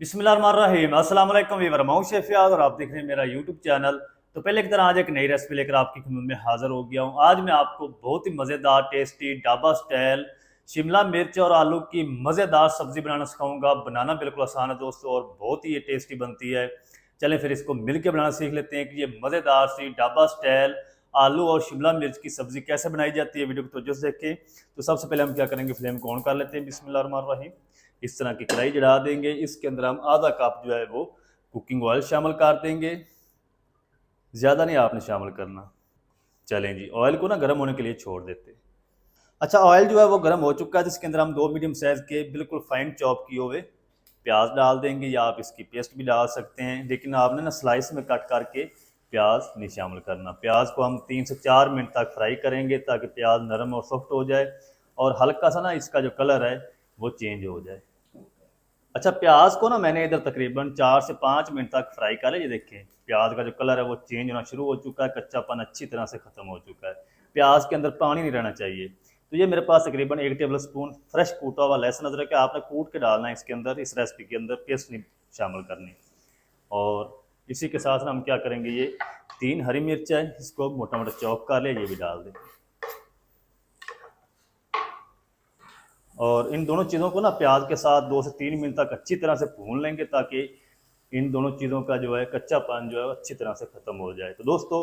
बिस्मिल्लाहिर्रहमानिर्रहीम। अस्सलाम वालेकुम वीवर, मैं हूं शेफ याद और आप देख रहे हैं मेरा यूट्यूब चैनल। तो पहले की तरह आज एक नई रेसिपी लेकर आपकी खिदमत में हाजिर हो गया हूं। आज मैं आपको बहुत ही मज़ेदार टेस्टी ढाबा स्टाइल शिमला मिर्च और आलू की मज़ेदार सब्ज़ी बनाना सिखाऊंगा। बनाना बिल्कुल आसान है दोस्तों और बहुत ही ये टेस्टी बनती है। चलें फिर इसको मिल के बनाना सीख लेते हैं कि ये मज़ेदार सी ढाबा स्टाइल आलू और शिमला मिर्च की सब्ज़ी कैसे बनाई जाती है। वीडियो को तवज्जो से देखें। तो सबसे पहले हम क्या करेंगे, फ्लेम को ऑन कर लेते हैं। बिस्मिल्लाहिर्रहमानिर्रहीम। इस तरह की कढ़ाई चढ़ा देंगे। इसके अंदर हम आधा कप जो है वो कुकिंग ऑयल शामिल कर देंगे। ज़्यादा नहीं आपने शामिल करना। चलें जी, ऑयल को ना गर्म होने के लिए छोड़ देते हैं। अच्छा, ऑयल जो है वो गर्म हो चुका है। तो इसके अंदर हम 2 मीडियम साइज़ के बिल्कुल फाइन चॉप किए हुए प्याज डाल देंगे, या आप इसकी पेस्ट भी डाल सकते हैं, लेकिन आपने ना स्लाइस में कट करके प्याज नहीं शामिल करना। प्याज को हम 3 से 4 मिनट तक फ्राई करेंगे ताकि प्याज नरम और सॉफ्ट हो जाए और हल्का सा ना इसका जो कलर है वो चेंज हो जाए। अच्छा, प्याज को ना मैंने इधर तकरीबन 4 से 5 मिनट तक फ्राई कर लिया। ये देखें प्याज का जो कलर है वो चेंज होना शुरू हो चुका है, कच्चापन अच्छी तरह से ख़त्म हो चुका है। प्याज के अंदर पानी नहीं रहना चाहिए। तो ये मेरे पास तकरीबन 1 टेबल स्पून फ्रेश कूटा हुआ लहसुन अदरक है। आपने कूट के डालना है इसके अंदर, इस रेसिपी के अंदर पेस्ट नहीं शामिल करनी। और इसी के साथ ना हम क्या करेंगे, ये 3 हरी मिर्च है, इसको मोटा मोटा चॉप कर लिया, ये भी डाल दें। और इन दोनों चीज़ों को ना प्याज के साथ 2 से 3 मिनट तक अच्छी तरह से भून लेंगे ताकि इन दोनों चीज़ों का जो है कच्चापन जो है अच्छी तरह से ख़त्म हो जाए। तो दोस्तों,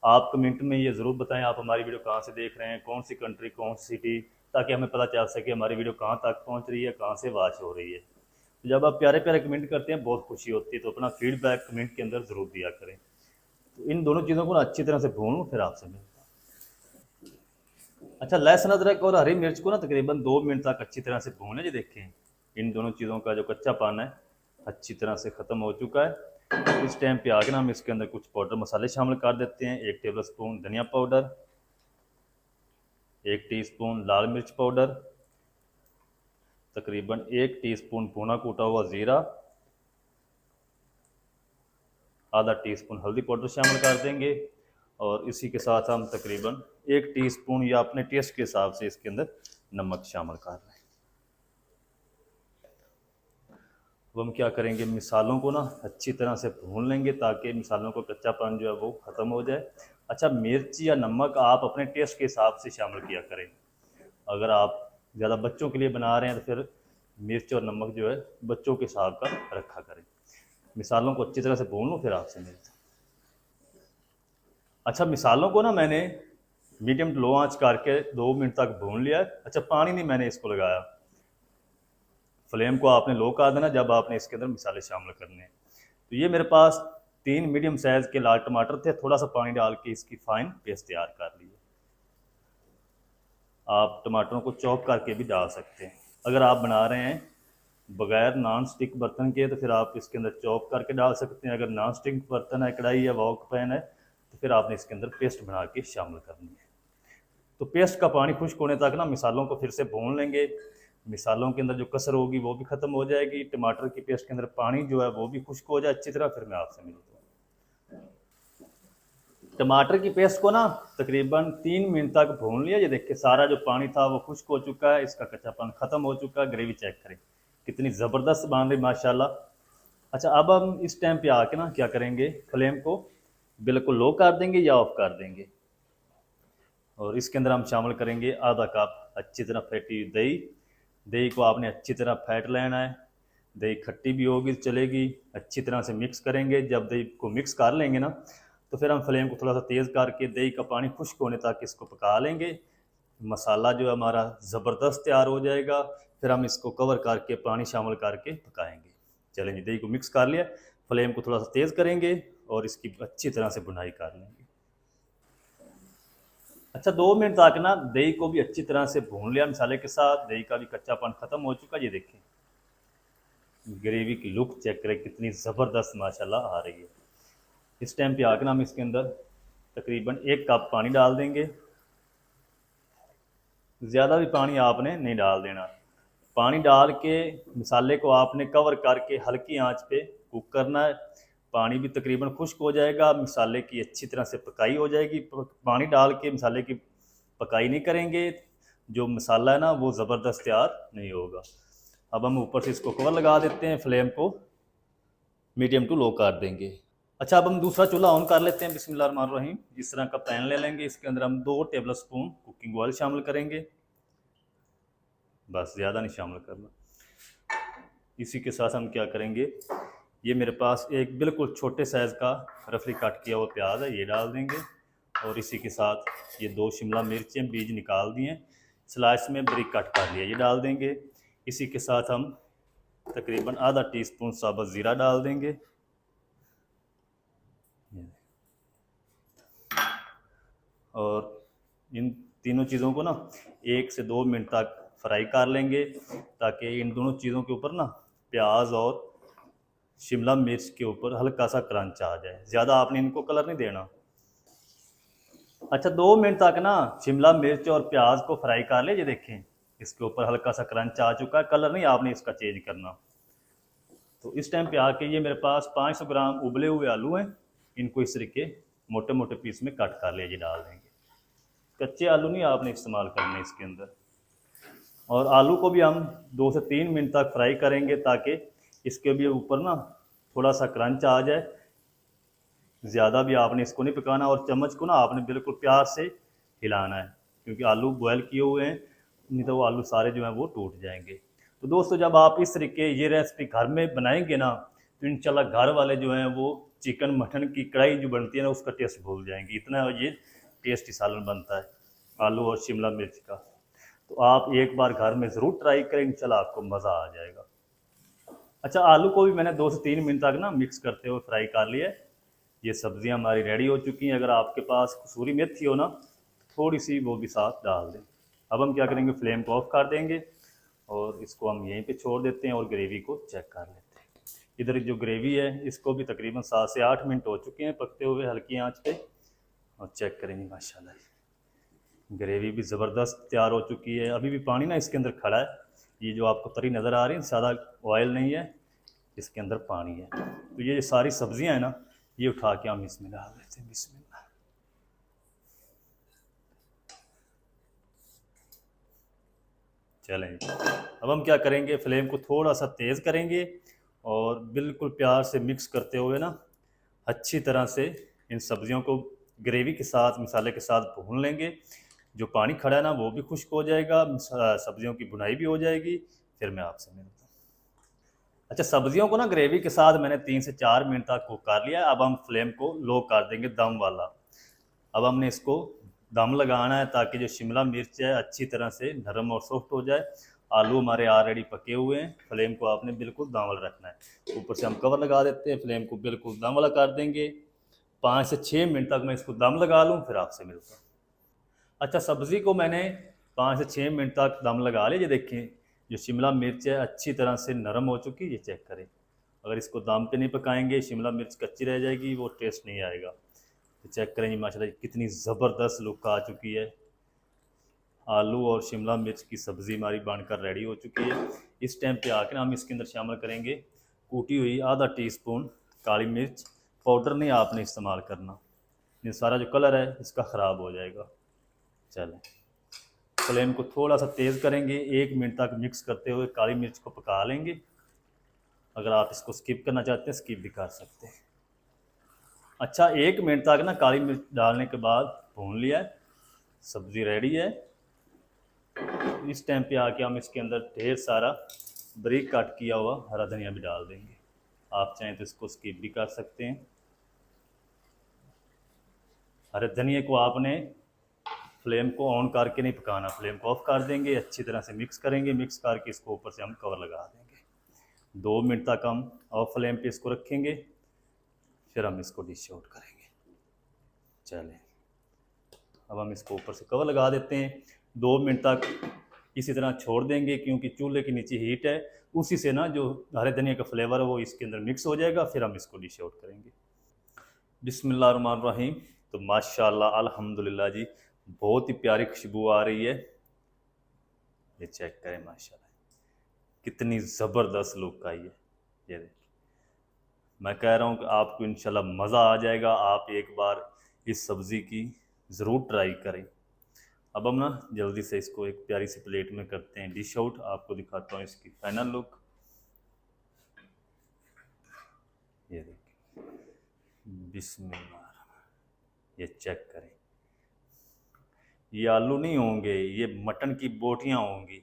आप कमेंट में ये ज़रूर बताएं आप हमारी वीडियो कहाँ से देख रहे हैं, कौन सी कंट्री, कौन सी सिटी, ताकि हमें पता चल सके हमारी वीडियो कहाँ तक पहुँच रही है, कहाँ से वॉच हो रही है। तो जब आप प्यारे प्यारे कमेंट करते हैं बहुत खुशी होती है। तो अपना फीडबैक कमेंट के अंदर ज़रूर दिया करें। तो इन दोनों चीज़ों को ना अच्छी तरह से भून लूँ, फिर आपसे मिलता हूँ। अच्छा, लहसुन अदरक और हरी मिर्च को ना तकरीबन 2 मिनट तक अच्छी तरह से भून लें। जी देखें इन दोनों चीज़ों का जो कच्चापन है अच्छी तरह से ख़त्म हो चुका है। इस टाइम पे आके ना हम इसके अंदर कुछ पाउडर मसाले शामिल कर देते हैं। 1 टेबल स्पून धनिया पाउडर, 1 टीस्पून लाल मिर्च पाउडर, तकरीबन 1 टीस्पून भुना कूटा हुआ ज़ीरा, आधा टीस्पून हल्दी पाउडर शामिल कर देंगे। और इसी के साथ हम तकरीबन 1 टीस्पून या अपने टेस्ट के हिसाब से इसके अंदर नमक शामिल कर रहे हैं। अब हम क्या करेंगे, मिसालों को ना अच्छी तरह से भून लेंगे ताकि मिसालों को कच्चापन जो है वो ख़त्म हो जाए। अच्छा, मिर्च या नमक आप अपने टेस्ट के हिसाब से शामिल किया करें। अगर आप ज़्यादा बच्चों के लिए बना रहे हैं तो फिर मिर्च और नमक जो है बच्चों के हिसाब का रखा करें। मिसालों को अच्छी तरह से भून लूँ, फिर आपसे मिलता हूँ। अच्छा, मिसालों को ना मैंने मीडियम टू लो आंच करके 2 मिनट तक भून लिया है। अच्छा, पानी नहीं मैंने इसको लगाया। फ्लेम को आपने लो कर देना जब आपने इसके अंदर मसाले शामिल करने हैं। तो ये मेरे पास 3 मीडियम साइज़ के लाल टमाटर थे, थोड़ा सा पानी डाल के इसकी फाइन पेस्ट तैयार कर ली है। आप टमाटरों को चॉप करके भी डाल सकते हैं। अगर आप बना रहे हैं बगैर नॉन स्टिक बर्तन के तो फिर आप इसके अंदर चॉप करके डाल सकते हैं। अगर नॉन स्टिक बर्तन है, कढ़ाई या वॉक पैन है, तो फिर आपने इसके अंदर पेस्ट बना के शामिल करनी है। तो पेस्ट का पानी खुश्क होने तक ना मिसालों को फिर से भून लेंगे। मिसालों के अंदर जो कसर होगी वो भी ख़त्म हो जाएगी। टमाटर की पेस्ट के अंदर पानी जो है वो भी खुश्क हो जाए अच्छी तरह, फिर मैं आपसे मिलता हूँ। टमाटर की पेस्ट को ना तकरीबन 3 मिनट तक भून लिया। ये देखिए सारा जो पानी था वो खुश्क हो चुका है, इसका कच्चापन ख़त्म हो चुका है। ग्रेवी चेक करें कितनी ज़बरदस्त बन रही माशाल्लाह। अच्छा, अब हम इस टाइम पे आके ना क्या करेंगे, फ्लेम को बिल्कुल लो कर देंगे या ऑफ कर देंगे। और इसके अंदर हम शामिल करेंगे आधा कप अच्छी तरह फेंटी हुई दही। दही को आपने अच्छी तरह फेंट लेना है। दही खट्टी भी होगी तो चलेगी। अच्छी तरह से मिक्स करेंगे। जब दही को मिक्स कर लेंगे ना तो फिर हम फ्लेम को थोड़ा सा तेज़ करके दही का पानी खुश्क होने तक इसको पका लेंगे। मसाला जो है हमारा ज़बरदस्त तैयार हो जाएगा। फिर हम इसको कवर करके पानी शामिल करके पकाएंगे। चलेंगे, दही को मिक्स कर लिया, फ्लेम को थोड़ा सा तेज़ करेंगे और इसकी अच्छी तरह से भुनाई कर लेंगे। अच्छा, 2 मिनट तक ना दही को भी अच्छी तरह से भून लिया मसाले के साथ। दही का भी कच्चापन ख़त्म हो चुका है। ये देखें ग्रेवी की लुक चेक करें कितनी ज़बरदस्त माशाल्लाह आ रही है। इस टाइम पे आकर हम इसके अंदर तकरीबन 1 कप पानी डाल देंगे। ज़्यादा भी पानी आपने नहीं डाल देना। पानी डाल के मसाले को आपने कवर करके हल्की आंच पे कुक करना है। पानी भी तकरीबन खुश्क हो जाएगा, मसाले की अच्छी तरह से पकाई हो जाएगी। पानी डाल के मसाले की पकाई नहीं करेंगे जो मसाला है ना वो ज़बरदस्त तैयार नहीं होगा। अब हम ऊपर से इसको कवर लगा देते हैं, फ्लेम को मीडियम टू लो कर देंगे। अच्छा, अब हम दूसरा चूल्हा ऑन कर लेते हैं। बिस्मिल्लाहिर्रहमानिर्रहीम। इस तरह का पैन ले लेंगे, इसके अंदर हम 2 टेबल स्पून कुकिंग ऑयल शामिल करेंगे, बस ज़्यादा नहीं शामिल करना। इसी के साथ हम क्या करेंगे, ये मेरे पास एक बिल्कुल छोटे साइज़ का रफली कट किया हुआ प्याज है, ये डाल देंगे। और इसी के साथ ये 2 शिमला मिर्चें बीज निकाल दिए, स्लाइस में बारीक कट कर लिया, ये डाल देंगे। इसी के साथ हम तकरीबन आधा टीस्पून साबुत ज़ीरा डाल देंगे। और इन तीनों चीज़ों को ना 1 से 2 मिनट तक फ्राई कर लेंगे, ताकि इन दोनों चीज़ों के ऊपर ना प्याज और शिमला मिर्च के ऊपर हल्का सा क्रंच आ जाए। ज़्यादा आपने इनको कलर नहीं देना। अच्छा, 2 मिनट तक ना शिमला मिर्च और प्याज को फ्राई कर ले। ये देखें, इसके ऊपर हल्का सा क्रंच आ चुका है, कलर नहीं आपने इसका चेंज करना। तो इस टाइम पे आके ये मेरे पास 500 ग्राम उबले हुए आलू हैं, इनको इस तरीके मोटे मोटे पीस में कट कर ले, ये डाल देंगे। कच्चे आलू नहीं आपने इस्तेमाल करने इसके अंदर। और आलू को भी हम 2 से 3 मिनट तक फ्राई करेंगे, ताकि इसके भी ऊपर ना थोड़ा सा क्रंच आ जाए। ज़्यादा भी आपने इसको नहीं पकाना, और चम्मच को ना आपने बिल्कुल प्यार से हिलाना है, क्योंकि आलू बॉयल किए हुए हैं, नहीं तो वो आलू सारे जो हैं वो टूट जाएंगे। तो दोस्तों, जब आप इस तरीके ये रेसिपी घर में बनाएंगे ना, तो इंशाल्लाह घर वाले जो हैं वो चिकन मटन की कढ़ाई जो बनती है ना, उसका टेस्ट भूल जाएंगे। इतना ये टेस्टी सालन बनता है आलू और शिमला मिर्च का। तो आप एक बार घर में ज़रूर ट्राई करें, इंशाल्लाह आपको मज़ा आ जाएगा। अच्छा, आलू को भी मैंने 2 से 3 मिनट तक ना मिक्स करते हुए फ्राई कर लिया है। ये सब्जियां हमारी रेडी हो चुकी हैं। अगर आपके पास कसूरी मेथी हो ना, थोड़ी सी वो भी साथ डाल दें। अब हम क्या करेंगे, फ्लेम को ऑफ कर देंगे और इसको हम यहीं पे छोड़ देते हैं और ग्रेवी को चेक कर लेते हैं। इधर जो ग्रेवी है, इसको भी तकरीबन 7 से 8 मिनट हो चुके हैं पकते हुए हल्की आंच पे। और चेक करेंगे, माशाल्लाह ग्रेवी भी ज़बरदस्त तैयार हो चुकी है। अभी भी पानी ना इसके अंदर खड़ा है, ये जो आपको तरी नज़र आ रही है, ज़्यादा ऑयल नहीं है, इसके अंदर पानी है। तो ये सारी सब्जियां हैं ना, ये उठा के हम इसमें डाल देते हैं। बिस्मिल्लाह। चलें, अब हम क्या करेंगे, फ्लेम को थोड़ा सा तेज़ करेंगे और बिल्कुल प्यार से मिक्स करते हुए ना अच्छी तरह से इन सब्जियों को ग्रेवी के साथ, मसाले के साथ भून लेंगे। जो पानी खड़ा है ना, वो भी खुश्क हो जाएगा, सब्जियों की भुनाई भी हो जाएगी। फिर मैं आपसे मिलता हूँ। अच्छा, सब्जियों को ना ग्रेवी के साथ मैंने 3 से 4 मिनट तक कुक कर लिया। अब हम फ्लेम को लो कर देंगे, दम वाला। अब हमने इसको दम लगाना है, ताकि जो शिमला मिर्च है अच्छी तरह से नरम और सॉफ्ट हो जाए। आलू हमारे ऑलरेडी पके हुए हैं। फ्लेम को आपने बिल्कुल दम वाला रखना है। ऊपर से हम कवर लगा देते हैं, फ्लेम को बिल्कुल दम वाला कर देंगे। 5 से 6 मिनट तक मैं इसको दम लगा लूँ, फिर आपसे मिलता हूँ। अच्छा, सब्ज़ी को मैंने 5 से 6 मिनट तक दम लगा लिया। ये देखें, जो शिमला मिर्च है अच्छी तरह से नरम हो चुकी है, ये चेक करें। अगर इसको दम पे नहीं पकाएंगे, शिमला मिर्च कच्ची रह जाएगी, वो टेस्ट नहीं आएगा। तो चेक करें, माशाल्लाह कितनी ज़बरदस्त लुक आ चुकी है। आलू और शिमला मिर्च की सब्ज़ी हमारी बनकर रेडी हो चुकी है। इस टाइम पे आकर हम इसके अंदर शामिल करेंगे कूटी हुई आधा टीस्पून काली मिर्च। पाउडर नहीं आपने इस्तेमाल करना, ये सारा जो कलर है इसका ख़राब हो जाएगा। चलें, फ्लेम को थोड़ा सा तेज़ करेंगे, 1 मिनट तक मिक्स करते हुए काली मिर्च को पका लेंगे। अगर आप इसको स्किप करना चाहते हैं, स्किप भी कर सकते हैं। अच्छा, 1 मिनट तक ना काली मिर्च डालने के बाद भून लिया है, सब्ज़ी रेडी है। इस टाइम पे आके हम इसके अंदर ढेर सारा बारीक कट किया हुआ हरा धनिया भी डाल देंगे। आप चाहें तो इसको स्किप भी कर सकते हैं। हरे धनिए को आपने फ्लेम को ऑन करके नहीं पकाना, फ्लेम को ऑफ कर देंगे, अच्छी तरह से मिक्स करेंगे। मिक्स करके इसको ऊपर से हम कवर लगा देंगे। 2 मिनट तक हम ऑफ फ्लेम पे इसको रखेंगे, फिर हम इसको डिश आउट करेंगे। चलें, अब हम इसको ऊपर से कवर लगा देते हैं। 2 मिनट तक इसी तरह छोड़ देंगे, क्योंकि चूल्हे के नीचे हीट है, उसी से ना जो हरे धनिया का फ्लेवर है वो इसके अंदर मिक्स हो जाएगा। फिर हम इसको डिश आउट करेंगे। बिस्मिल्लाहिर्रहमानिर्रहीम। तो माशाल्लाह अल्हम्दुलिल्लाह जी, बहुत ही प्यारी खुशबू आ रही है। ये चेक करें, माशाल्लाह कितनी ज़बरदस्त लुक आई है। ये देखिए, मैं कह रहा हूँ कि आपको इंशाल्लाह मज़ा आ जाएगा। आप एक बार इस सब्ज़ी की ज़रूर ट्राई करें। अब हम ना जल्दी से इसको एक प्यारी सी प्लेट में करते हैं डिश आउट। आपको दिखाता हूँ इसकी फाइनल लुक। ये देखिए, बिस्मिल्लाह, ये चेक करें। ये आलू नहीं होंगे, ये मटन की बोटियां होंगी।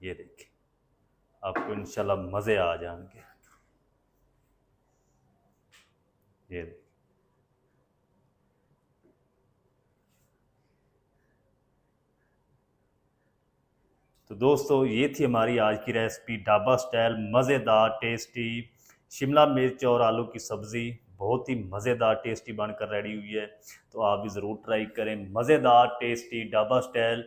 ये देखिए, आपको इंशाल्लाह मज़े आ जाएंगे। ये देखिए। तो दोस्तों ये थी हमारी आज की रेसिपी, ढाबा स्टाइल मज़ेदार टेस्टी शिमला मिर्च और आलू की सब्ज़ी। बहुत ही मज़ेदार टेस्टी बनकर रेडी हुई है, तो आप भी ज़रूर ट्राई करें। मज़ेदार टेस्टी ढाबा स्टाइल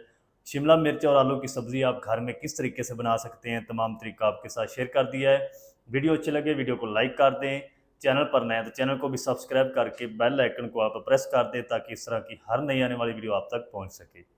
शिमला मिर्च और आलू की सब्ज़ी आप घर में किस तरीके से बना सकते हैं, तमाम तरीका आपके साथ शेयर कर दिया है। वीडियो अच्छी लगे वीडियो को लाइक कर दें। चैनल पर नए हैं तो चैनल को भी सब्सक्राइब करके बेल आइकन को आप प्रेस कर दें, ताकि इस तरह की हर नई आने वाली वीडियो आप तक पहुँच सके।